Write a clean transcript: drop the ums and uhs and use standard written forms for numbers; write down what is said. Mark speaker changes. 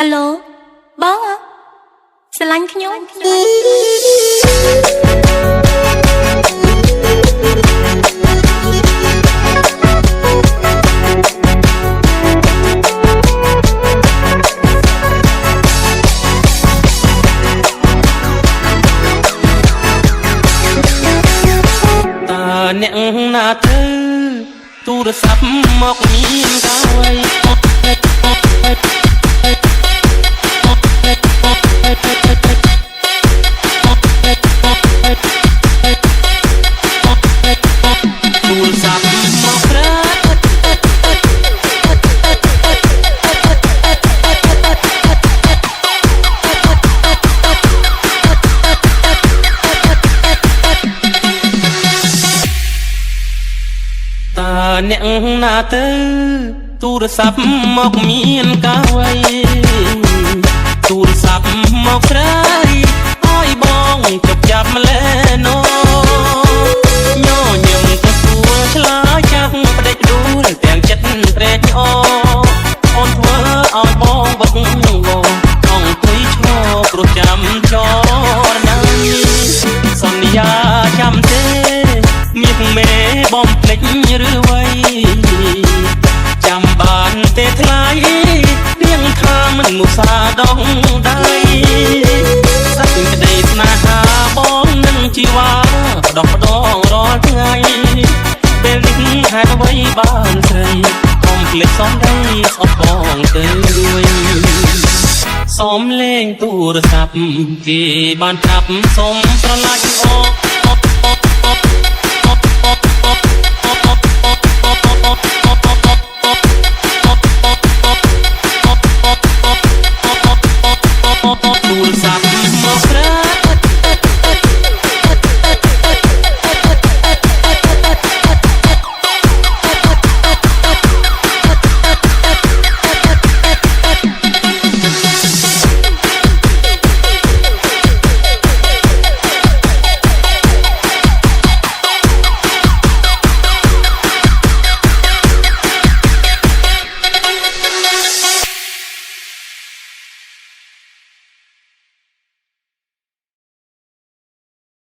Speaker 1: Hello បងស្រឡាញ់ខ្ញុំ
Speaker 2: អ្នកណាទៅទូរស័ព្ទមកមានកាយទូរស័ព្ទមកប្រើអ្នកណាទៅទូរស័ព្ទមកមានកាយទូរស័ព្ទមកស្រីឲ្យបងជប់ចាប់ម្លេណូញញឹមទៅសួរឆ្លើយចាស់ផ្ដេចដួលទាំងចិត្តត្រេកអរអូនធ្វើឲ្យបងវឹកវរអង្គុយឈរព្រោះចាំចរណៃសន្យាចាំទេមាសមេបំភ្លេចឬវ័យចាំបានទេថ្លៃរៀងថាមិនមុសាដងដៃសាច់ក្តីស្នេហាបងនឹងជីវ៉ាផ្ដោះផ្ដងរាល់ថ្ងៃពេលនេះហេតុអ្វីបានស្រីកុំភ្លេចសំដីស្អប់បងទៅវិញសូមលេងទូរស័ព្ទគេបានប្រាប់សូមស្រឡាញ់